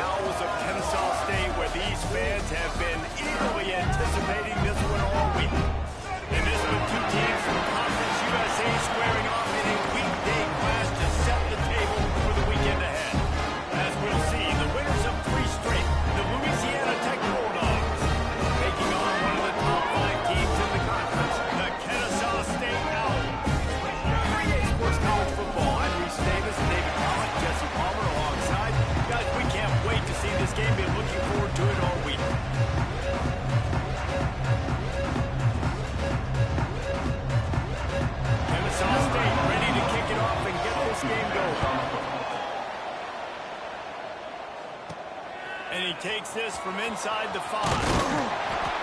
Owls of Kennesaw State, where these fans have been eagerly anticipating this one all week. And this with two teams from Conference USA squaring off in a weekday clash to set the table for the weekend ahead. As we'll see, the winners of 3 straight, the Louisiana Tech Bulldogs, taking on one of the top 5 teams in the conference, the Kennesaw State Owls. 3A Sports College Football. I'm Reese Davis, David Collins, Jesse Palmer alongside. Guys, we can't wait to see this game. Been looking forward to it all week. Kennesaw State ready to kick it off and get this game going. And he takes this from inside the 5.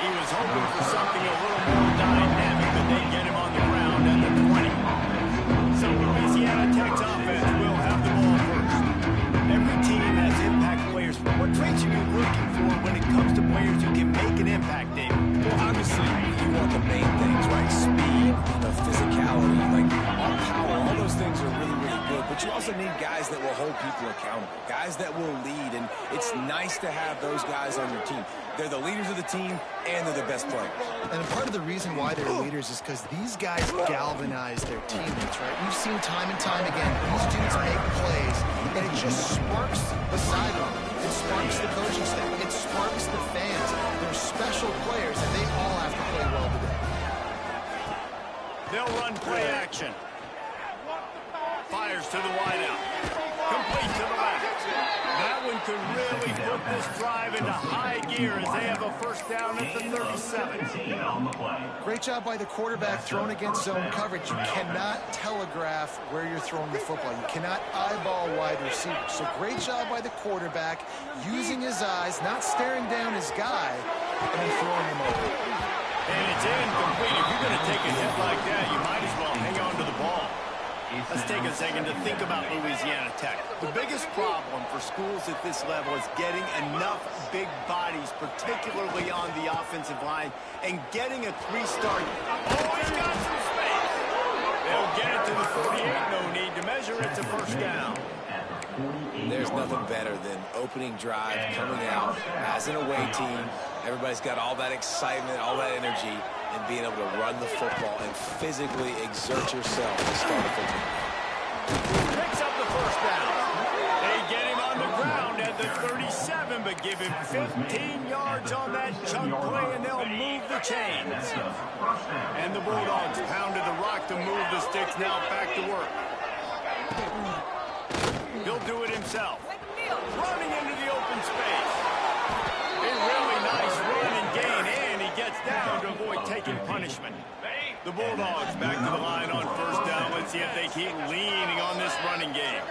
He was hoping for something a little more dynamic, but they get him on the ground at the 20. So Louisiana Tech's offense will have the ball first. Every team has impact players. What traits are you looking for when it comes to players who can make an impact, David? Well, obviously, you want the main things, right? Speed, physicality, like all power, all those things are really, really good. But you also need guys that will hold people accountable, guys that will lead. And it's nice to have those guys on your team. They're the leaders of the team, and they're the best players. And part of the reason why they're leaders is because these guys galvanize their teammates, right? We've seen time and time again, these dudes make plays, and it just sparks the sideline. It sparks the coaching staff. It sparks the fans. They're special players, and they all have to play well today. They'll run play action. Fires to the wideout. Complete to the left. That one could really put this drive into high gear as they have a first down at the 37. Great job by the quarterback thrown against zone coverage. You cannot telegraph where you're throwing the football. You cannot eyeball wide receivers. So great job by the quarterback using his eyes, not staring down his guy, and then throwing him over. And it's incomplete. If you're going to take a hit like that, you might as well hang on to the ball. Let's take a second to think about Louisiana Tech. The biggest problem for schools at this level is getting enough big bodies, particularly on the offensive line, and getting a 3-star. Oh, he's got some space. They'll get it to the 48. No need to measure. It's a first down. There's nothing better than opening drive, coming out as an away team. Everybody's got all that excitement, all that energy, and being able to run the football and physically exert yourself to start a football. Picks up the first down. They get him on the ground at the 37, but give him 15 yards on that chunk play, and they'll move the chains. And the Bulldogs pounded the rock to move the sticks. Now back to work. He'll do it himself. Running into the open space. A really nice run and gain, and he gets down to avoid taking punishment. The Bulldogs back to the line on first down. Let's see if they keep leaning on this running game.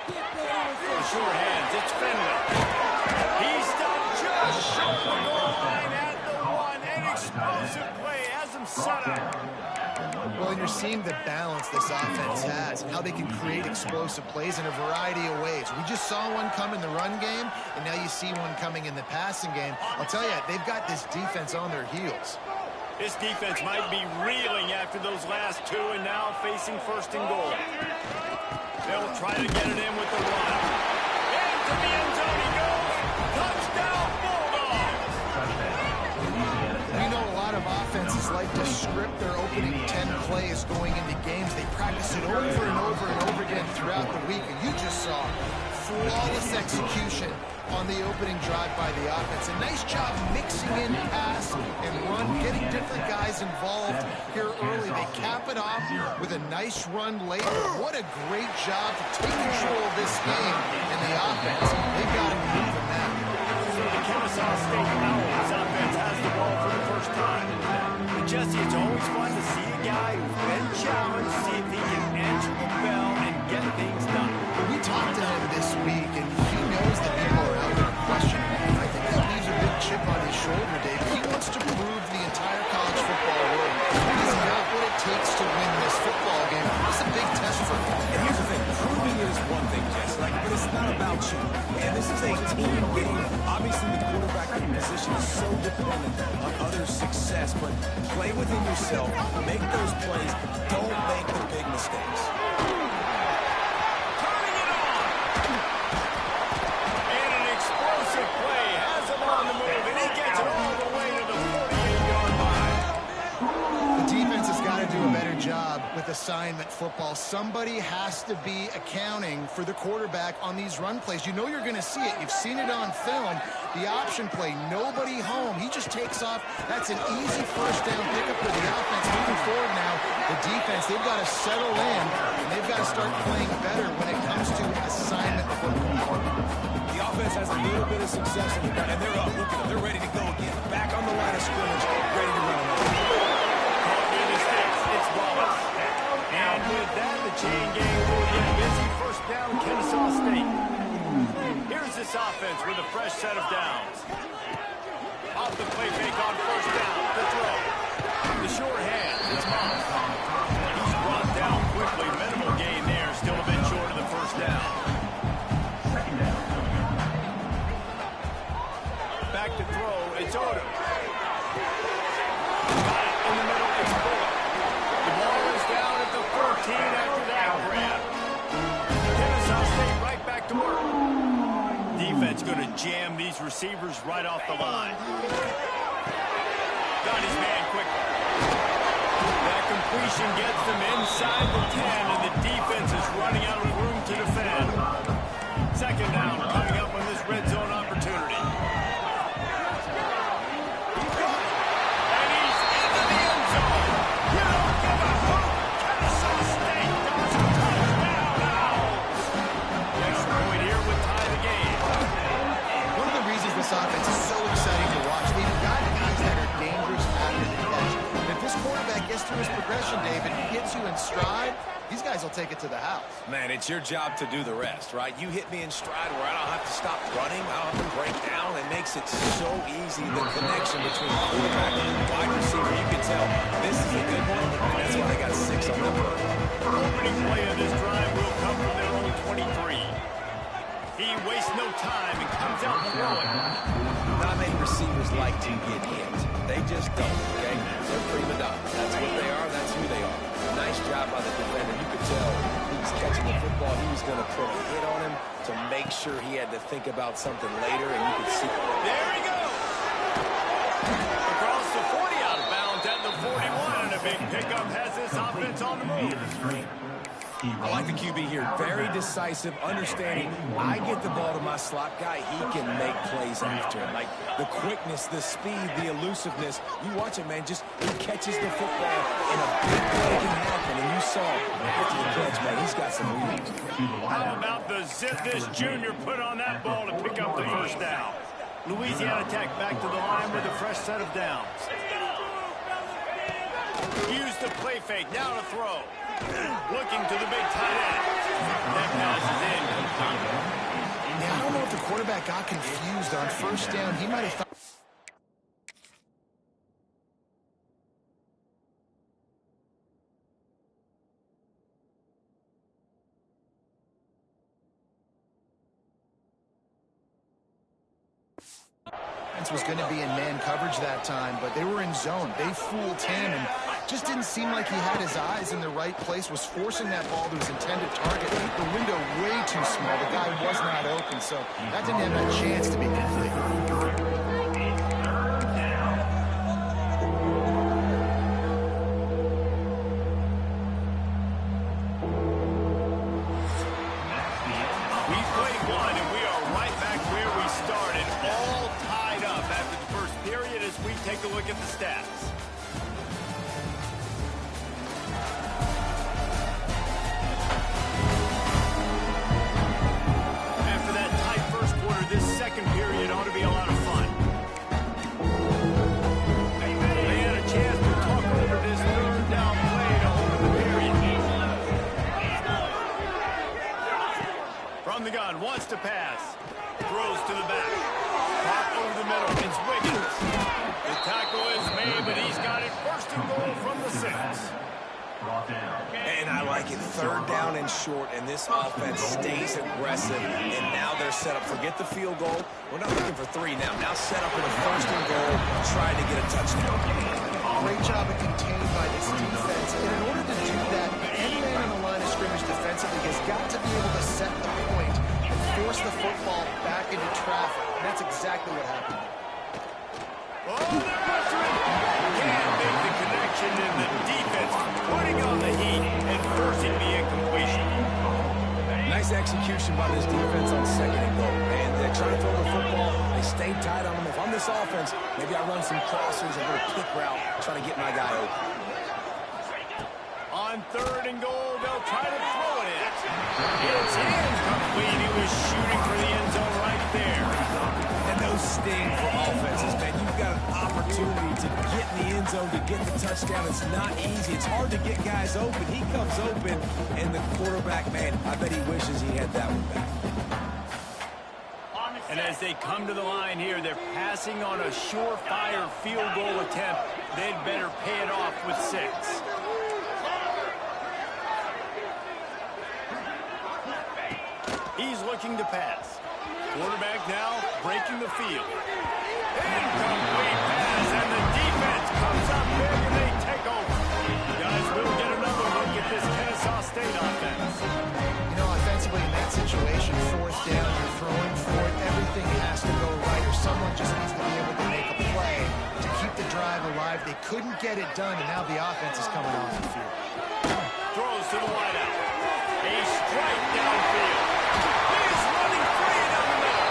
The sure hands, it's Finley. He's stopped just short of the goal line at the 1. An explosive play has him set up. Well, and you're seeing the balance this offense has and how they can create explosive plays in a variety of ways. We just saw one come in the run game, and now you see one coming in the passing game. I'll tell you, they've got this defense on their heels. This defense might be reeling after those last 2 and now facing first and goal. They'll try to get it in with the run. Into the end zone he goes. Touchdown, Bulldogs! We know a lot of offenses like to script their opening 10 plays going into games. They practice it over and over and over again throughout the week, and you just saw flawless execution on the opening drive by the offense. A nice job mixing in pass and run, getting different guys involved here early. They cap it off with a nice run later. What a great job to take control of this game and the offense. They've got to be moving now. So the Kennesaw State Owls offense has the ball for the first time. But Jesse, it's always fun to see a guy who's been challenged, see if he can answer the bell and get things done. We talked to him this week, and he knows that people are out there questioning him. I think that leaves a big chip on his shoulder, Dave. He wants to prove the entire college football world he's got what it takes to win this football game. It's a big test for him. And here's the thing, proving it is one thing, Jess, but it's not about you. And this is a team game. Obviously, the quarterback position is so dependent on others' success, but play within yourself, make those plays, don't make the big mistakes. Turning it on! assignment football. Somebody has to be accounting for the quarterback on these run plays. You know you're going to see it. You've seen it on film. The option play, nobody home. He just takes off. That's an easy first down pickup for the offense. Moving forward now, the defense, they've got to settle in, and they've got to start playing better when it comes to assignment football. The offense has a little bit of success in the and they're up. Look at them. They're ready to go again. Back on the line of scrimmage, ready to run. It's Wallace. And with that, the chain gang will get busy. First down, Kennesaw State. Here's this offense with a fresh set of downs. Off the play fake on first down. The throw. The short hand. It's Moss. He's brought down quickly. Minimal gain there. Still a bit short of the first down. Second down. Back to throw. It's Odom. Got it in the middle. It's Bullock. The ball is down at the 14 after that grab. Kennesaw State right back to work. Defense going to jam these receivers right off the line. Got his man quickly. That completion gets them inside the 10, and the defense is running out of room to defend. Second down coming up on this red zone opportunity. And he's into the end zone. You don't give a hoot. Kennesaw State goes a touchdown Owls. The extra point here would tie the game. One of the reasons this offense is so exciting to watch, they've got guys that are dangerous after the catch. And if this quarterback gets through his progression, David, he gets you in stride, these guys will take it to the house. Man, it's your job to do the rest, right? You hit me in stride where I don't have to stop running. I don't have to break down. It makes it so easy, the connection between quarterback and wide receiver. You can tell this is a good one, and that's why they got 6 on the board. Opening play of this drive will come from their own 23. He wastes no time and comes out throwing. Not many receivers like to get hit. They just don't, okay? They're prima donnas. That's what they are. That's who they are. Nice job by the defender. You could tell he was catching the football. He was going to put a hit on him to make sure he had to think about something later, and you could see it. There he goes. Across the 40, out of bounds at the 41, and a big pickup has this offense on the move. I like the QB here. Very decisive, understanding. I get the ball to my slot guy. He can make plays after it. Like the quickness, the speed, the elusiveness. You watch it, man. Just he catches the football and a big play can happen. And you saw after the catch, man, he's got some wheels. How about the zip this junior put on that ball to pick up the first down? Louisiana Tech back to the line with a fresh set of downs. Use the play fake. Now to throw. Looking to the big tight end. That pass is in. Yeah, I don't know if the quarterback got confused on first down. He might have thought... was going to be in man coverage that time, but they were in zone. They fooled him and just didn't seem like he had his eyes in the right place, was forcing that ball to his intended target. The window way too small. The guy was not open, so that didn't have that chance to be complete. Take a look at the stats. After that tight first quarter, this second period ought to be a lot of fun. They had a chance to talk over this third down play to open the period. From the gun, wants to pass. Throws to the back. Pop over the middle. It's Wiggins. The tackle is made, but he's got it first and goal from the 6. And I like it. Third down and short, and this offense stays aggressive. And now they're set up. Forget the field goal. We're not looking for 3 now. Now set up with a first and goal, trying to get a touchdown. Great job of contained by this defense. And in order to do that, any man on the line of scrimmage defensively has got to be able to set the point and force the football back into traffic. And that's exactly what happened. Oh, they're rushing! Can't make the connection, and the defense putting on the heat and forcing the incompletion. Nice execution by this defense on second and goal. And they try to throw the football. They stayed tight on them. If I'm this offense, maybe I run some crossers, a little kick route, try to get my guy open. On third and goal, they'll try to throw it in. It's incomplete. He was shooting for the end zone right there. And those sting for offenses, man. You've got an opportunity to get in the end zone, to get the touchdown. It's not easy. It's hard to get guys open. He comes open, and the quarterback, man, I bet he wishes he had that one back. And as they come to the line here, they're passing on a surefire field goal attempt. They'd better pay it off with 6. He's looking to pass. Quarterback now breaking the field. Incomplete pass, and the defense comes up big, and they take over. Guys, we'll get another look at this Kennesaw State offense. You know, offensively in that situation, fourth down, you're throwing for it, everything has to go right, or someone just needs to be able to make a play to keep the drive alive. They couldn't get it done, and now the offense is coming off the field. Throws to the wideout. A strike downfield. He's running free down the middle.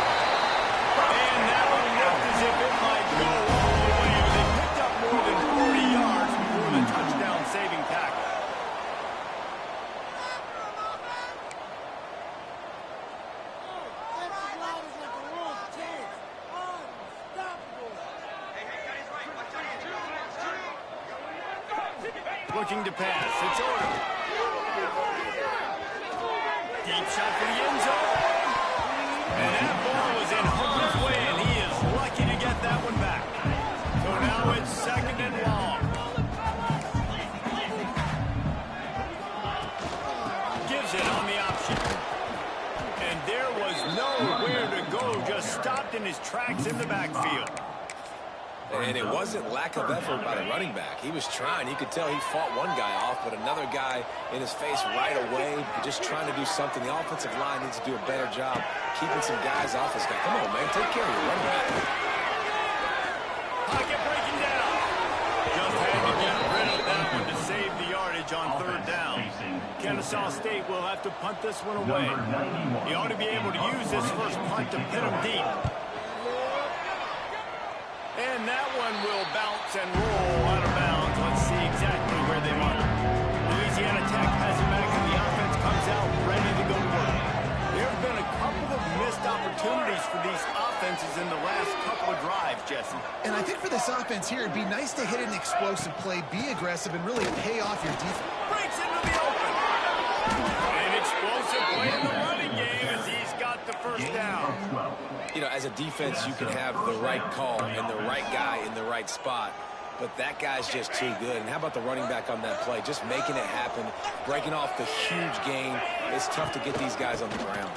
And that one looked as if it might go all the way. They picked up more than 40 yards before the touchdown-saving tackle. Looking to pass. It's over. Deep shot for the end zone. And that ball was in harm's way, and he is lucky to get that one back. So now it's second and long. Gives it on the option. And there was nowhere to go, just stopped in his tracks in the backfield. And it wasn't lack of effort by the running back. He was trying. You could tell he fought one guy off, but another guy in his face right away, just trying to do something. The offensive line needs to do a better job keeping some guys off this guy. Come on, man. Take care of your running back. Pocket breaking down. Just had to get rid of that one to save the yardage on third down. Kennesaw State will have to punt this one away. He ought to be able to use this first punt to pin him deep. And that one will bounce and roll out of bounds. Let's see exactly where they mark it. Louisiana Tech has it back, and the offense comes out ready to go to work. There have been a couple of missed opportunities for these offenses in the last couple of drives, Jesse. And I think for this offense here, it'd be nice to hit an explosive play, be aggressive, and really pay off your defense. Breaks into the open. An explosive play in the running game as he's got the first down. You know, as a defense, you can have the right call and the right guy in the right spot, but that guy's just too good. And how about the running back on that play? Just making it happen, breaking off the huge gain. It's tough to get these guys on the ground.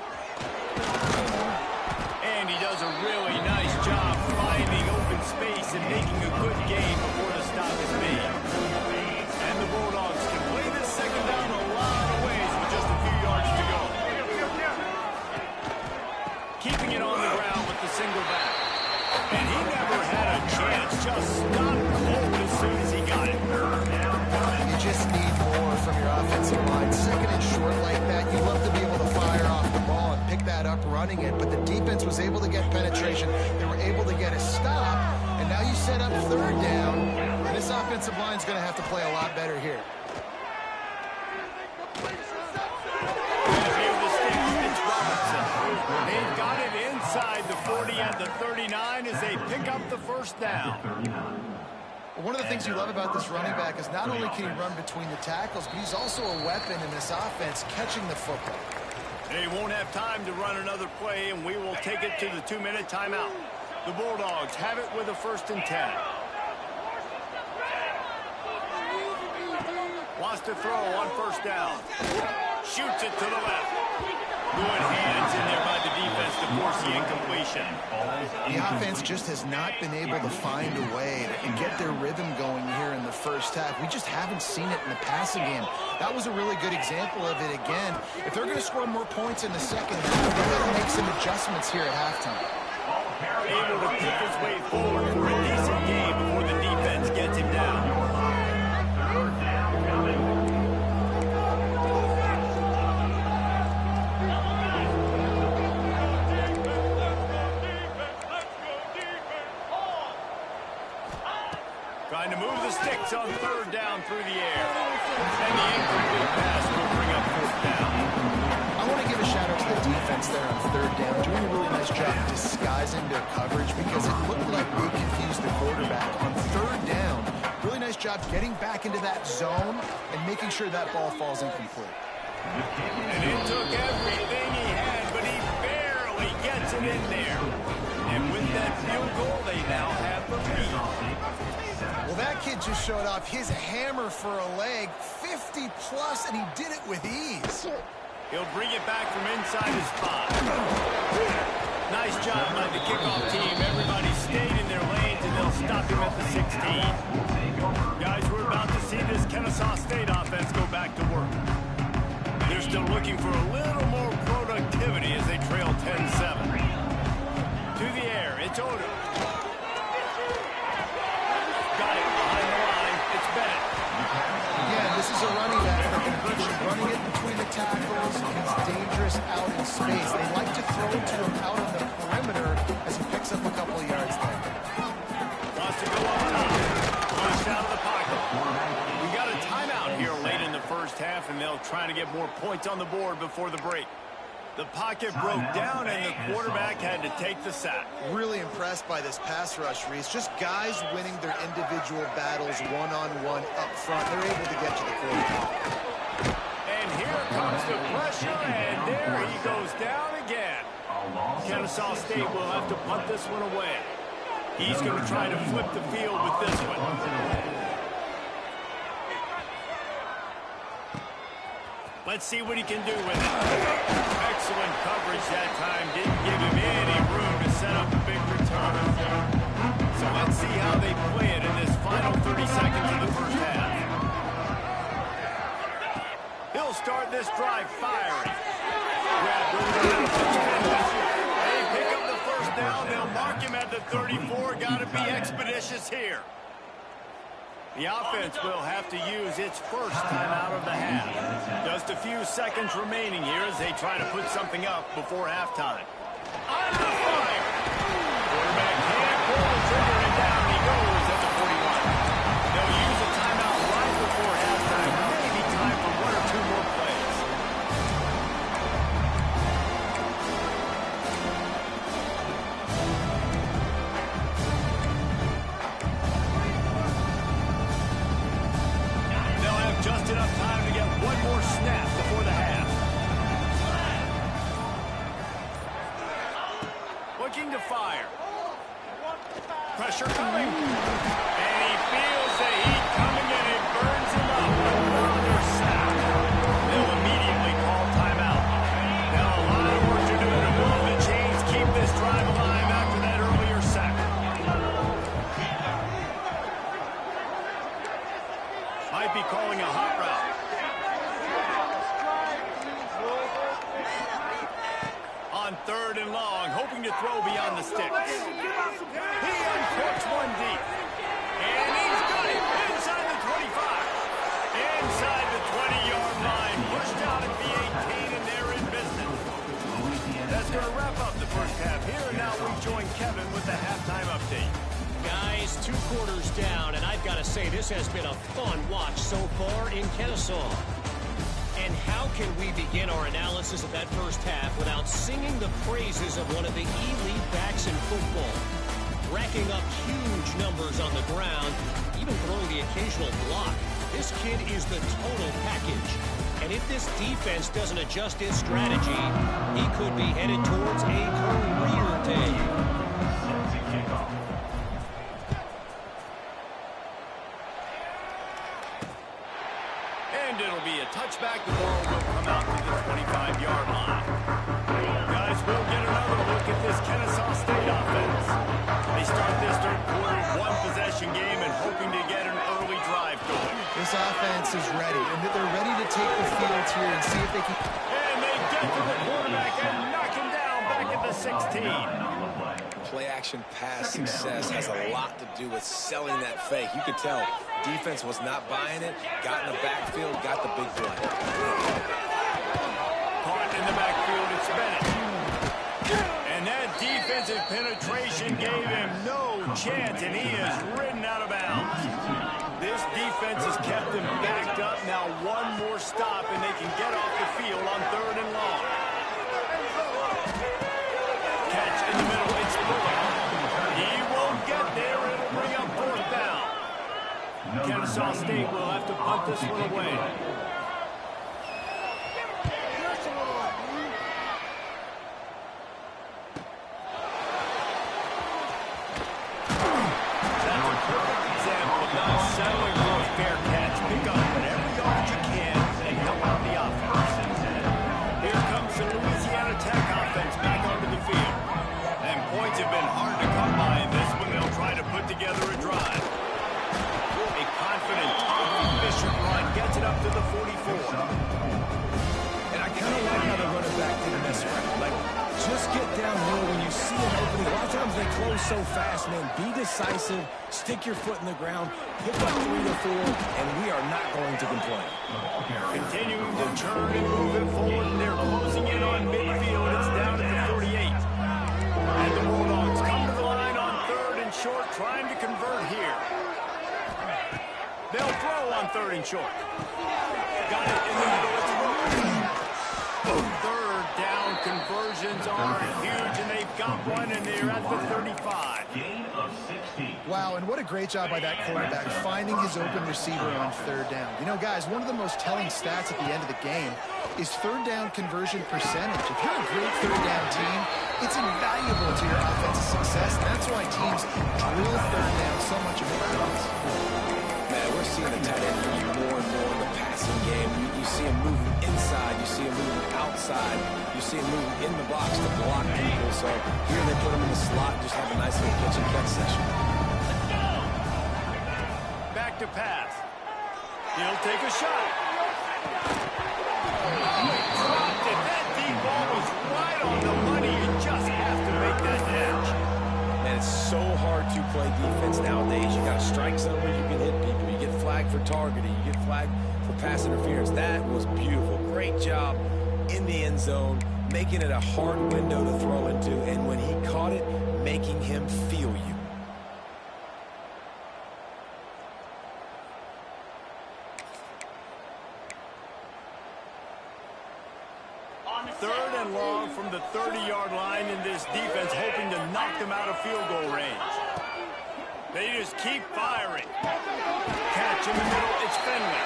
And he does a really nice job finding open space and making a good gain before the stop is made. And the Bulldogs can play this second down a lot of ways with just a few yards to go. Keeping it on the ground with the single back. And he never had a chance, just stopped cold as soon as he got it. You just need more from your offensive line. Second and short like that, you love to be able to fire off the ball and pick that up running it, but the defense was able to get penetration. They were able to get a stop, and now you set up third down, and this offensive line is going to have to play a lot better here. They've got it inside the 40 at the 39 as they pick up the first down. Well, one of the things you love about this running back is not only can he run between the tackles, but he's also a weapon in this offense catching the football. They won't have time to run another play, and we will take it to the 2-minute timeout. The Bulldogs have it with a 1st and 10. Wants to throw on first down. Shoots it to the left. Good hands in there by the defense to force the incompletion. The offense just has not been able to find a way to get their rhythm going here in the first half. We just haven't seen it in the passing game. That was a really good example of it again. If they're going to score more points in the second half, they've got to make some adjustments here at halftime. Able to kick his way forward for a decent game before the defense gets him down. move the sticks on third down through the air. And the incomplete pass will bring up fourth down. I want to give a shout out to the defense there on third down, doing a really nice job disguising their coverage because it looked like they confused the quarterback on third down. Really nice job getting back into that zone and making sure that ball falls incomplete. And it took everything he had, but he barely gets it in there. And with that field goal, they now have the lead. Well, that kid just showed off his hammer for a leg, 50 plus, and he did it with ease. He'll bring it back from inside his 5. Nice job by the kickoff team. Everybody stayed in their lanes, and they'll stop him at the 16. Guys, we're about to see this Kennesaw State offense go back to work. They're still looking for a little more productivity as they trail 10-7. To the air, it's Odo. Got it behind the line. It's Bennett. Again, this is a running back that can put you running it between the tackles. He's dangerous out in space. They like to throw it to him out on the perimeter as he picks up a couple of yards there. Wants to go up top. Pushed out of the pocket. We got a timeout here late in the first half, and they'll try to get more points on the board before the break. The pocket broke down, and the quarterback had to take the sack. Really impressed by this pass rush, Reese. Just guys winning their individual battles one-on-one up front. They're able to get to the quarterback. And here comes the pressure, and there he goes down again. Kennesaw State will have to punt this one away. He's going to try to flip the field with this one. Let's see what he can do with it. Excellent coverage that time. Didn't give him any room to set up a big return. So let's see how they play it in this final 30 seconds of the first half. He'll start this drive firing. They pick up the first down. They'll mark him at the 34. Got to be expeditious here. The offense will have to use its first timeout of the half. Just a few seconds remaining here as they try to put something up before halftime. Under fire! Quarterback can't pull the trigger, and down he goes at the 41. They'll use a timeout right before halftime. Maybe time for one or two more plays. Just enough time to get one more snap before the half. Looking to fire. Pressure coming. And he feels the heat coming, and it burns him up. Another sack. They'll immediately call timeout. Now a lot of work to do to move the chains, keep this drive alive after that earlier sack. Might be calling a hot route. On third and long, hoping to throw beyond the sticks. He uncorks one deep. And he's got it inside the 25. Inside the 20-yard line. Pushed out at the 18, and they're in business. That's going to wrap up the first half here, and now we join Kevin with the halftime update. Guys, 2 quarters down, and I've got to say this has been a fun watch so far in Kennesaw. And how can we begin our analysis of that first half without singing the praises of one of the elite backs in football? Racking up huge numbers on the ground, even throwing the occasional block. This kid is the total package. And if this defense doesn't adjust its strategy, he could be headed towards a career day. And it'll be a touchback. The ball will come out to the 25-yard line. Guys, we'll get another look at this Kennesaw State offense. They start this third quarter one-possession game and hoping to get an early drive going. This offense is ready, and they're ready to take the field here and see if they can... And they get to the quarterback and knock him down back at the 16. Play-action pass success has a lot to do with selling that fake. You could tell defense was not buying it, got in the backfield, got the big play. Caught in the backfield, it's Bennett. And that defensive penetration gave him no chance, and he is ridden out of bounds. This defense has kept them backed up. Now one more stop, and they can get off the field on 3rd and long. Catch in the middle. It's Miller. He won't get there. It'll bring up 4th down. Kennesaw State will have to punt this one away. Settling for a fair catch. Pick up whatever yardage you can and help out the offense. Here comes the Louisiana Tech offense back onto the field. And points have been hard to come by in this one. They'll try to put together a drive. A confident, efficient run gets it up to the 44. And I kind of like how the running back didn't mess around. Like, just get downhill when you see an opening. A lot of times they close so fast, man. Be decisive. Stick your foot in the ground. Pick up 3 to 4, and we are not going to complain. Continuing to turn and move it forward, and they're closing in on midfield. It's down at the 48. And the Bulldogs come to the line on 3rd and short, trying to convert here. They'll throw on 3rd and short. Got it in the middle. It's broken. 3rd down conversions are huge, and they've got one, and they're at the 35. Gain of 16. Wow, and what a great job by that quarterback, finding his open receiver on 3rd down. You know, guys, one of the most telling stats at the end of the game is 3rd down conversion percentage. If you're a great 3rd down team, it's invaluable to your offensive success. That's why teams drill 3rd down so much of practice. Man, we're seeing the tight end more and more in the passing game. You see him moving inside. You see him moving outside. You see him moving in the box to block people. So here they put him in the slot and just have a nice little catch and catch session. Back to pass. He'll take a shot. Oh, he dropped it. That deep ball was right on the money. You just have to make that catch. Man, it's so hard to play defense nowadays. You got a strike zone where you can hit people. You get flagged for targeting. You get flagged for pass interference. That was beautiful. Great job in the end zone, making it a hard window to throw into. And when he caught it, making him feel you. 3rd and long from the 30-yard line, in this defense hoping to knock them out of field goal range. They just keep firing. Catch in the middle, it's Finley.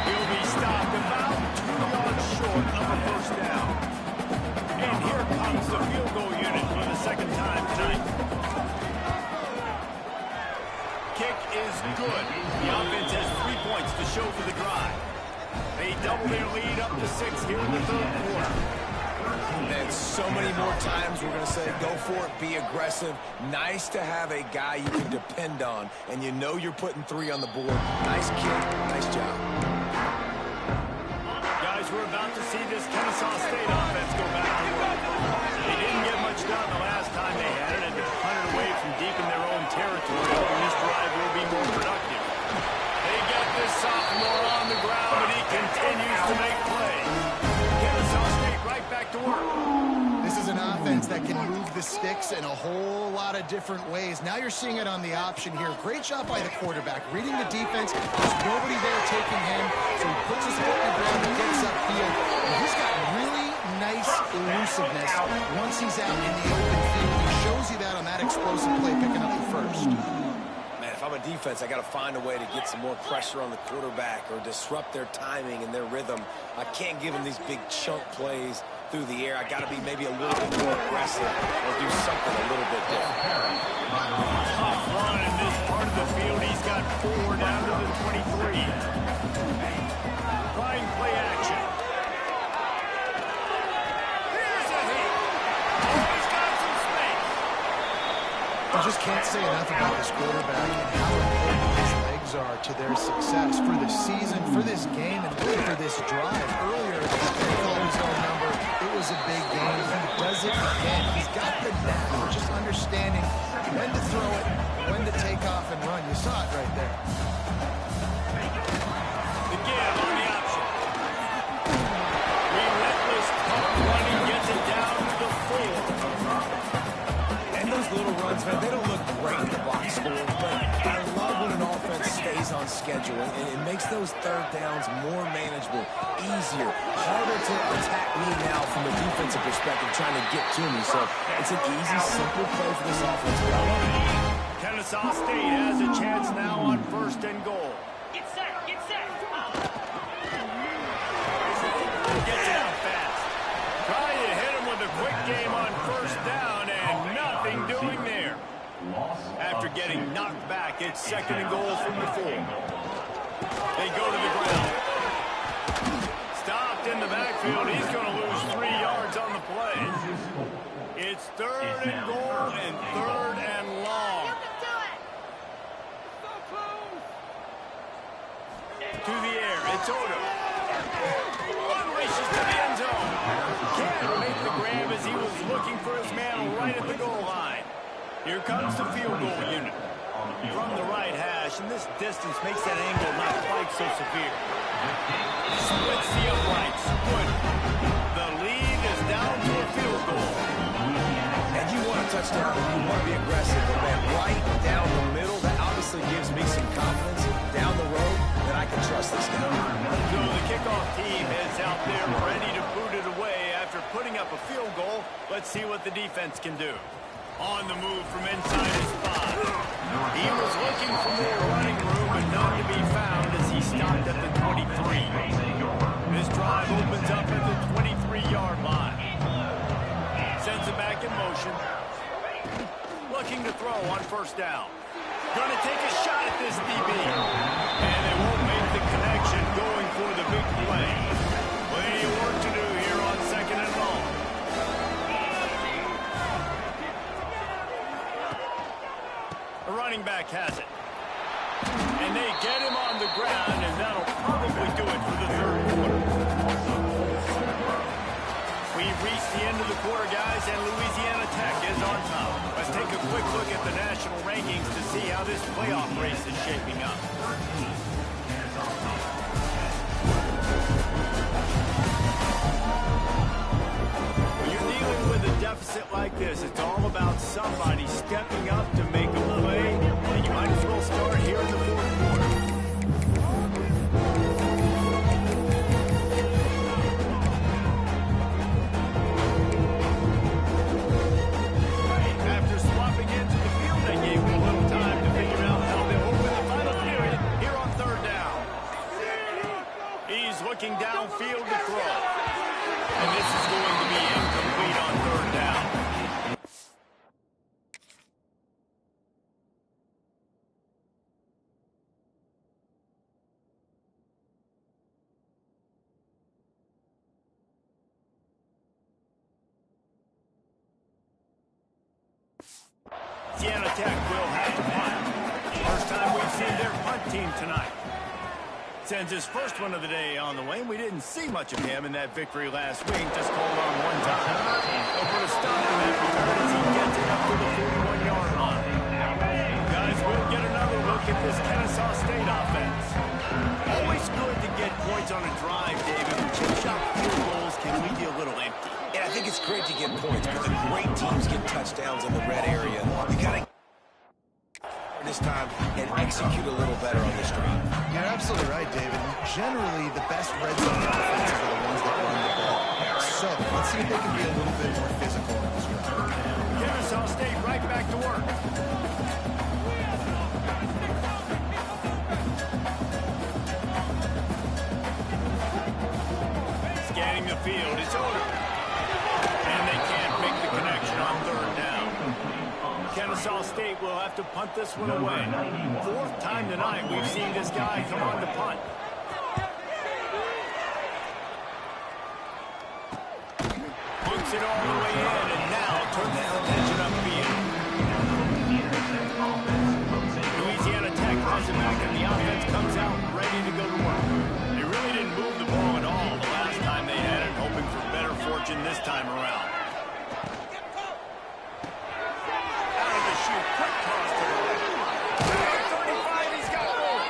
He'll be stopped about 2 yards short of a 1st down. And here comes the field goal unit for the 2nd time tonight. Kick is good. The offense has 3 points to show for the drive. They double their lead up to 6 here in the 3rd quarter. And so many more times we're going to say, go for it, be aggressive. Nice to have a guy you can depend on, and you know you're putting 3 on the board. Nice kick, nice job. Guys, we're about to see this Kennesaw State offense go back to work. They didn't get much done the last time they had it, and to punt it away from deep in their own territory, hoping this drive will be more productive. They get this sophomore on the ground, but he continues to make plays. Kennesaw State right back to work. This is an offense that can move the sticks in a whole lot of different ways. Now you're seeing it on the option here. Great job by the quarterback. Reading the defense, there's nobody there taking him, so he puts his foot in the ground and gets upfield. And he's got really nice elusiveness once he's out in the open field. He shows you that on that explosive play, picking up the 1st. If I'm a defense, I got to find a way to get some more pressure on the quarterback or disrupt their timing and their rhythm. I can't give them these big chunk plays through the air. I got to be maybe a little bit more aggressive or do something a little bit different. Tough run in this part of the field. He's got 4 down to the 23. Trying play action. Here's a hit. Oh, he's got some space. You just can't say enough about this quarterback and how important his legs are to their success for the season, for this game, and really for this drive. Earlier, they called his own number. It was a big game. He does it again. He's got the knack for just understanding when to throw it, when to take off and run. You saw it right there. The give on the option. Relentless tough running gets it down to the 4. And those little runs runs, man, they don't look great in the box score, but I love when an offense stays on schedule, and it makes those third downs more manageable, easier, harder to attack me now from a defensive perspective trying to get to me. So it's an easy, simple play for this offense. Kennesaw State has a chance now on 1st and goal. Get set, get set. Gets it out fast. Trying to hit him with a quick game on 1st down, and nothing doing there. After getting knocked back, it's 2nd and goal from the 4. They go to the ground. Stopped in the backfield. He's going to lose 3 yards on the play. It's 3rd and goal and 3rd and long. To the air, it's Odom. Unleashes to the end zone. Can't make the grab as he was looking for his man right at the goal line. Here comes the field goal unit. From the right hash, and this distance makes that angle not quite so severe. Splits the uprights. Good. The lead is down to a field goal. And you want a touchdown, and you want to be aggressive, but man, right down the middle, that obviously gives me some confidence down the road that I can trust this guy. So the kickoff team is out there ready to boot it away after putting up a field goal. Let's see what the defense can do. On the move from inside his spot. He was looking for more running room, but none to be found as he stopped at the 23. This drive opens up at the 23-yard line. Sends it back in motion. Looking to throw on 1st down. Going to take a shot at this DB. And they won't make the connection going for the big play. Plenty of work to do here on 2nd and long. The running back has it. And they get him on the ground, and that'll probably do it for the 3rd quarter. We've reached the end of the quarter, guys, and Louisiana Tech is on top. Let's take a quick look at the national rankings to see how this playoff race is shaping up. When you're dealing with a deficit like this, it's all about somebody stepping up to make a play, and you might as well start here in the 4th quarter. After swapping into the field, they gave him a little time to figure out how they'll open the final period here on 3rd down. He's looking downfield to throw. And this is going to be incomplete on 3rd down. Louisiana Tech will have to punt. First time we've seen their punt team tonight. Sends his first one of the day on the way. We didn't see much of him in that victory last week. Just called on one time. They'll put a stop to that return as he gets it up to the 41-yard line. Guys, we'll get another look at this Kennesaw State offense. Always good to get points on a drive, David. Chip shot field goals can leave you a little empty. Yeah, I think it's great to get points, but the great teams get touchdowns in the red area. You got to this time and execute a little better on this drive. You're absolutely right, David. Generally, the best red zone offenses are the ones that run the ball. So let's see if they can be a little bit more physical in this drive. Kennesaw State right back to work. Scanning the field, it's Odom. And they can't make the connection on 3rd down. Kennesaw State will have to punt this one away. 4th time tonight we've seen this guy come on to punt. Hooks it all the way in, and now turns his attention upfield. Louisiana Tech has it back, and the offense comes out ready to go to work. They really didn't move the ball at all the last time they had it, hoping for better fortune this time around. Quick toss to the left. 35, he's got more.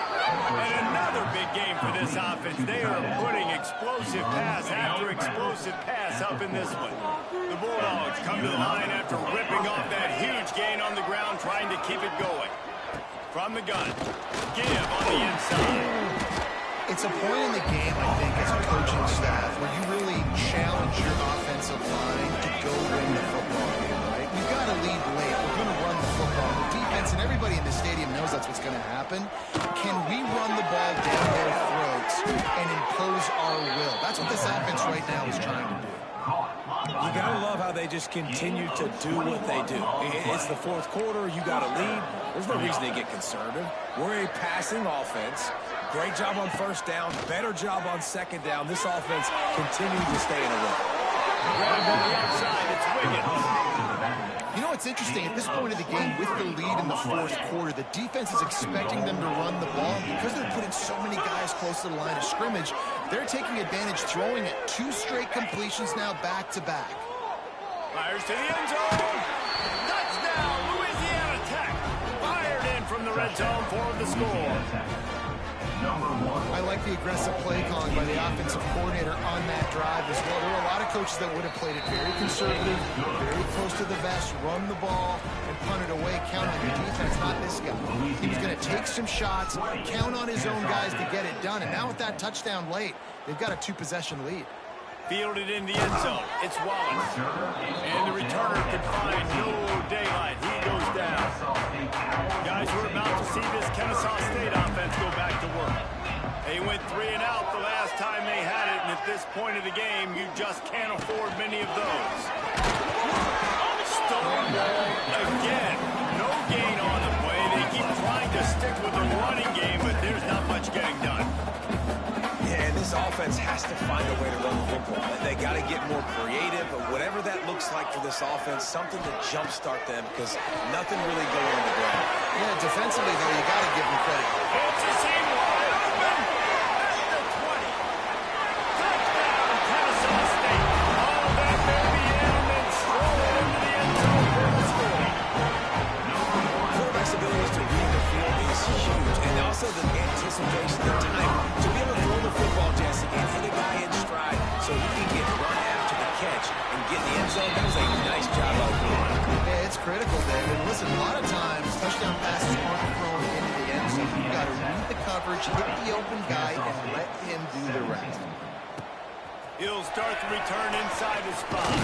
And another big game for this offense. They are putting explosive pass after explosive pass up in this one. The Bulldogs come to the line after ripping off that huge gain on on the ground trying to keep it going. From the gun. Give on the inside. It's a point in the game, I think, as a coaching staff, where you really challenge your offensive line to go win the football game, right? You've got to lead late. We're going to run the football. The defense and everybody in the stadium knows that's what's going to happen. Can we run the ball down their throats and impose our will? That's what this offense right now is trying to do. You got to love how they just continue to do what they do. It's the fourth quarter. You got to lead. There's no reason to get conservative. We're a passing offense. Great job on first down. Better job on second down. This offense continuing to stay in a row. Grab on the outside. It's Wiggins. You know what's interesting? At this point of the game, with the lead in the fourth quarter, the defense is expecting them to run the ball. Because they're putting so many guys close to the line of scrimmage, they're taking advantage, throwing it 2 straight completions now back-to-back. Fires to the end zone. Touchdown, Louisiana Tech. Fired in from the red zone for the score. I like the aggressive play calling by the offensive coordinator on that drive as well. There were a lot of coaches that would have played it very conservative, very close to the vest, run the ball, and punt it away. Count on your defense, not this guy. He was going to take some shots, count on his own guys to get it done. And now with that touchdown late, they've got a 2-possession lead. Fielded in the end zone. It's Wallace. And the returner can find no daylight. He goes down. Guys, we're about to see this Kennesaw State offense go back to work. They went 3 and out the last time they had it, and at this point of the game, you just can't afford many of those. Stonewall again. No gain on the play. They keep trying to stick with the running game, but there's not much getting done. Yeah, and this offense has to find a way to run the football. They got to get more creative, but whatever that looks like for this offense, something to jumpstart them because nothing really going on the ground. Yeah, defensively, though, you got to give them credit. It's the same wide open at the 20. Touchdown, Kennesaw State. Oh, that may be in and then stroll into the end zone for the score. Quarterback's ability to read the field is huge, and also the anticipation, the time to be able to throw the football, Jesse, and hit a guy in stride so he can get run after the catch and get in the end zone. That was a nice job out there. Yeah, it's critical, David. Listen, a lot of times, touchdown passes aren't thrown into the end zone. You've got to read the coverage, hit the open guy, and let him do the rest. He'll start the return inside his spot.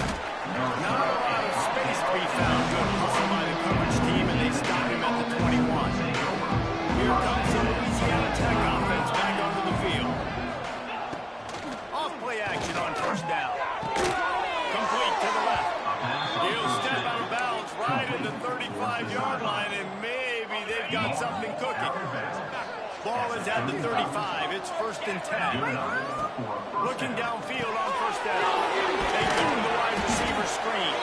Not a lot of space to be found. Good hustle by the coverage team, and they stop him at the 21. Here comes the Louisiana Tech offense back onto the field. Off-play action on first down. Complete to the left. He'll step out of bounds right at the 35-yard line, and maybe they've got something cooking. Ball is at the 35. It's 1st and 10. Looking downfield on first down. They go to the wide receiver screen.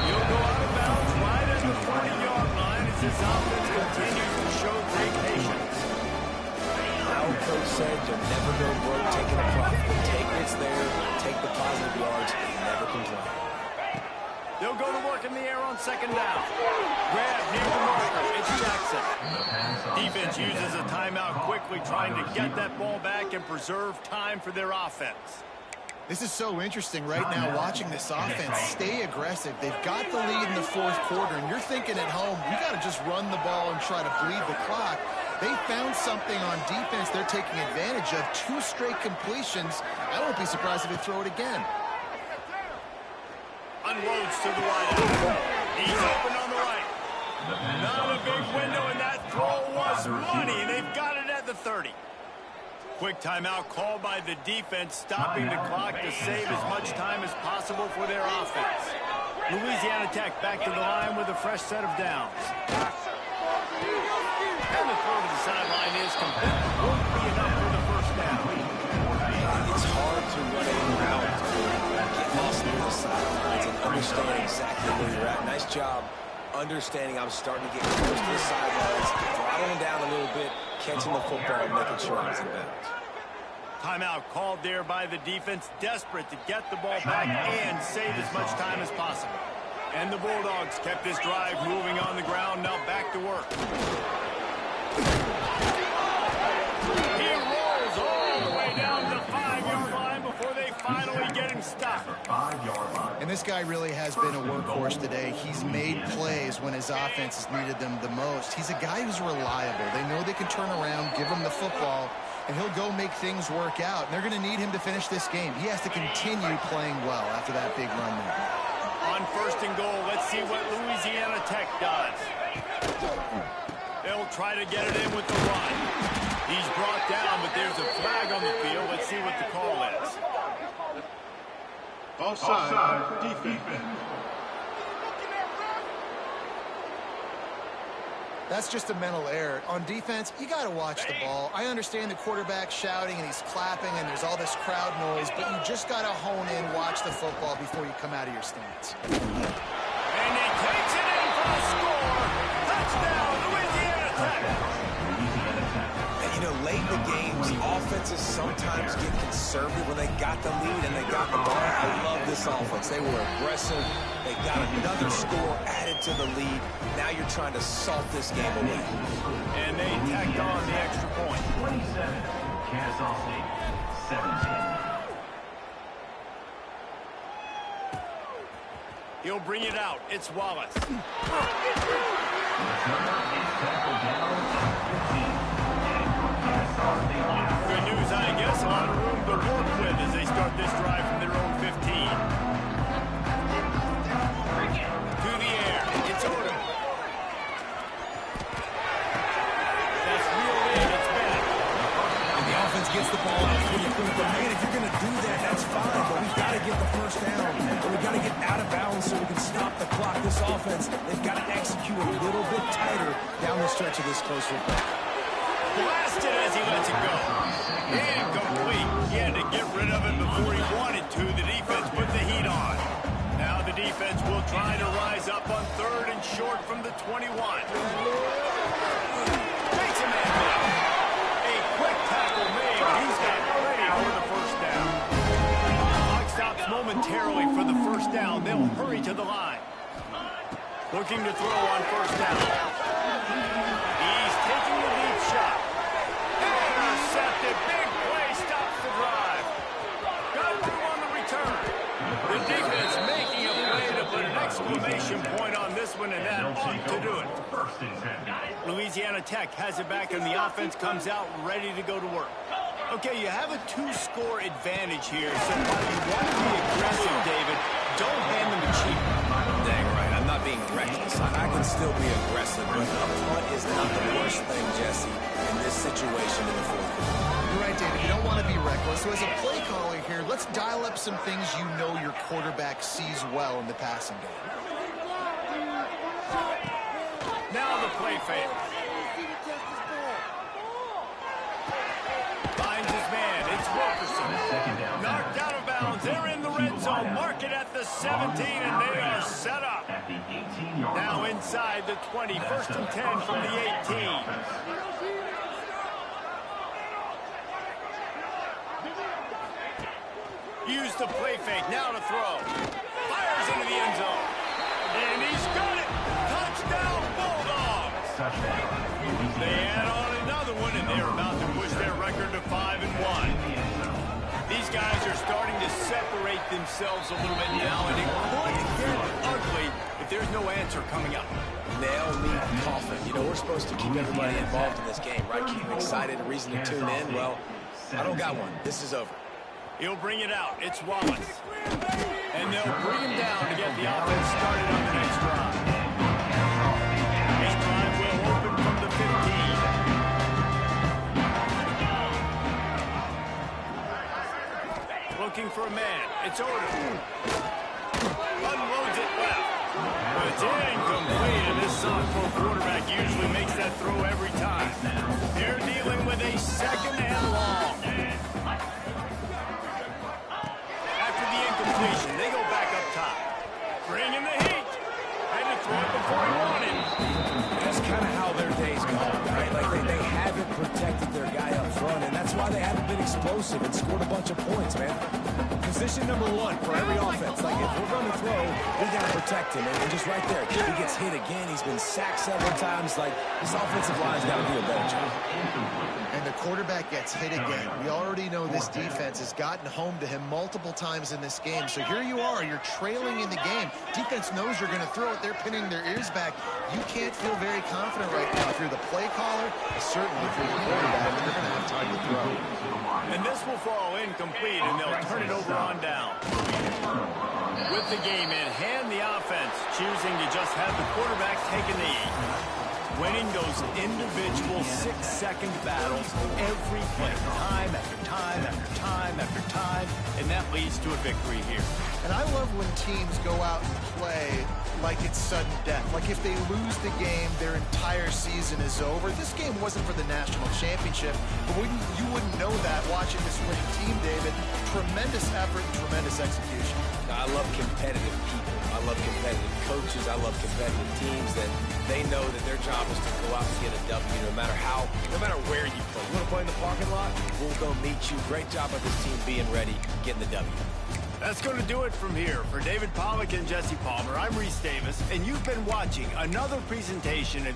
He'll go out of bounds right at the 40-yard line as this offense continues to show great patience. Our coach said you'll never go broke taking a profit. Take what's there, take the positive yards, and never complain. They'll go to work in the air on 2nd down. Grab near the marker. It's Jackson. Defense uses a timeout quickly, trying to get that ball back and preserve time for their offense. This is so interesting right now, watching this offense stay aggressive. They've got the lead in the fourth quarter, and you're thinking at home, we got to just run the ball and try to bleed the clock. They found something on defense they're taking advantage of. 2 straight completions. I won't be surprised if they throw it again. Unloads to the wide out. He's open on the right. Not a big window, and that throw was money. They've got it at the 30. Quick timeout called by the defense, stopping the clock to save as much time as possible for their offense. Louisiana Tech back to the line with a fresh set of downs. And the throw to the sideline is complete. Won't be enough for the first down. It's hard to run a route, get lost near the sidelines, and understand exactly where you're at. Nice job understanding I'm starting to get close to the sidelines, throttling down a little bit, catching the football and making sure I was in bounds. Timeout called there by the defense, desperate to get the ball back and save as much time as possible. And the Bulldogs kept this drive moving on the ground, now back to work. He rolls all the way down to the 5-yard line before they finally get him stopped. And This guy really has been a workhorse today. He's made plays when his offense has needed them the most. He's a guy who's reliable. They know they can turn around, give him the football, and he'll go make things work out. And they're going to need him to finish this game. He has to continue playing well after that big run there. On 1st and goal, let's see what Louisiana Tech does. They'll try to get it in with the run. He's brought down, but there's a flag on the field. Let's see what the call is. Offside defense. That's just a mental error. On defense, you got to watch the ball. I understand the quarterback shouting and he's clapping and there's all this crowd noise, but you just got to hone in, watch the football before you come out of your stance. And he takes it in for a score. Touchdown, Louisiana Tech. And, you know, late in the games, offenses sometimes get conservative when they got the lead and they got the ball. I love this offense. They were aggressive. They got another score added to the lead. Now you're trying to salt this game away. And they tacked on the extra point. 27, Kennesaw State, 17. He'll bring it out. It's Wallace. Number is tackled down at 15. Kennesaw State Jeff. Good news, I guess. A lot of room to work with as they start this drive from their own 15. To the air. It's Odom. That's real in. It's back. And the offense gets the ball out pretty quick. But, man, if you're going to do that, that's fine. But we've got to get the first down. And we've got to get out of bounds so we can stop the clock. This offense, they've got to execute a little bit tighter down the stretch of this close football. Blasted as he lets it go. Incomplete. He had to get rid of it before he wanted to. The defense put the heat on. Now the defense will try to rise up on 3rd and short from the 21. Makes a man miss. A quick tackle made. He's got plenty for the first down. Clock stops momentarily for the first down. They'll hurry to the line. Looking to throw on 1st down. He's taking the lead shot. Intercepted. Big play. Stops the drive. Got through on the return. The defense making a play to put an exclamation point on this one, and that ought to do it. First and 10. Louisiana Tech has it back, and the offense comes out ready to go to work. Okay, you have a 2-score advantage here, so while you want to be aggressive, David, don't hand them a cheat. Dang right. I'm not being reckless. I can still be aggressive, but a punt is not the worst thing, Jesse, in this situation in the 4th quarter. You're right, David. You don't want to be reckless. So as a play caller here, let's dial up some things you know your quarterback sees well in the passing game. Now the play fake. Finds his man. It's Wilkerson. Knocked out of bounds. They're in the red zone. Mark it at the 17, and they are set up. At the 18-yard Now inside the 20. 1st and 10 from the 18. Use the play fake. Now to throw. Fires into the end zone. And he's got it. Touchdown, Bulldogs. They add on another one, and they're about to push their record to 5-1. These guys are starting to separate themselves a little bit now, and it could get ugly if there's no answer coming up. Nail, meat, coffin. You know, we're supposed to keep everybody involved in this game, right? Keep them excited, a reason to tune in. Well, I don't got one. This is over. He'll bring it out. It's Wallace. And they'll bring him down to get the offense started on the next drive. This drive will open from the 15. Looking for a man. It's Odom. Unloads it left. But it's incomplete, and this sophomore quarterback usually makes that throw every time. They're dealing with a 2nd and long. They go back up top. Bring in the heat. Had to throw it before he wanted. That's kind of how their day's gone, right? Like they haven't protected their guy up front, and that's why they haven't been explosive and scored a bunch of points, man. Position number one for every offense. Like, if we're going to throw, we got to protect him. And just right there, he gets hit again. He's been sacked several times. Like, this offensive line's got to do a better job. And the quarterback gets hit again. We already know this defense has gotten home to him multiple times in this game. So here you are. You're trailing in the game. Defense knows you're going to throw it. They're pinning their ears back. You can't feel very confident right now. If you're the play caller, certainly if you're the quarterback, you're going to have time to throw. And this will fall incomplete, and they'll turn it over on down. With the game in hand, the offense choosing to just have the quarterback take a knee. Winning those individual 6-second battles every play, time after time after time after time, and that leads to a victory here. And I love when teams go out and play like it's sudden death. Like if they lose the game, their entire season is over. This game wasn't for the national championship, but you wouldn't know that watching this winning team, David. Tremendous effort and tremendous execution. I love competitive people. I love competitive coaches. I love competitive teams that they know that their job is to go out and get a W no matter where you play. You want to play in the parking lot? We'll go meet you. Great job of this team being ready, getting the W. That's going to do it from here. For David Pollack and Jesse Palmer, I'm Reese Davis, and you've been watching another presentation.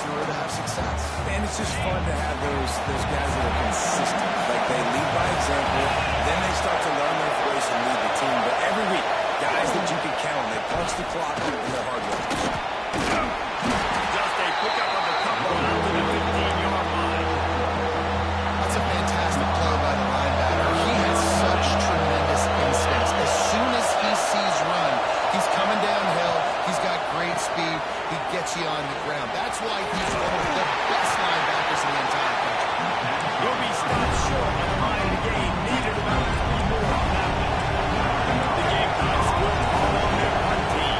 in order to have success. And it's just fun to have those guys that are consistent. Like they lead by example, then they start to learn their voice and lead the team. But every week, guys that you can count on, they punch the clock and they're hard workers. Just a pickup of the couple out to the 15-yard line. That's a fantastic play by the linebacker. He has such tremendous instincts. As soon as he sees run, he's coming downhill. He's got great speed. He gets you on the ground. That's why he's one of the best linebackers in the entire country. He'll be stopped short on the line of the game. Needed about 3 more on that one. The Gamecocks will call on their punt team.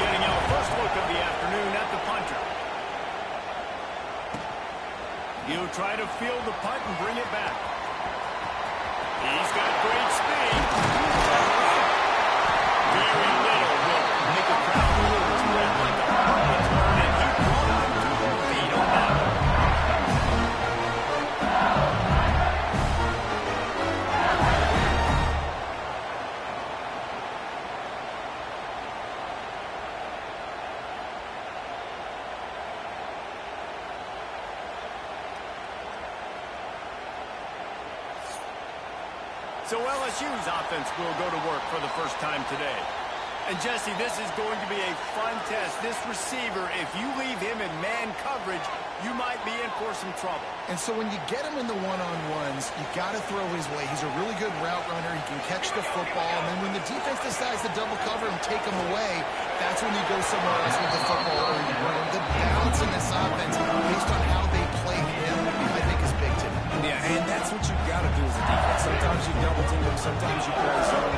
Getting our first look of the afternoon at the punter. He'll try to field the punt and bring it back. He's got great speed. Very little will make a crowd move. It's red like a punt return, and he brought them to their feet on that one. So LSU's offense will go to work for the first time today. And Jesse, this is going to be a fun test. This receiver, if you leave him in man coverage, you might be in for some trouble. And so when you get him in the one-on-ones, you got to throw his way. He's a really good route runner. He can catch the football. And then when the defense decides to double cover and take him away, that's when you go somewhere else with the football or you run. The balance in this offense, based on how they play him, I think is big today. Yeah, and that's what you've got to do as a defense. Sometimes you double team him, sometimes you play zone.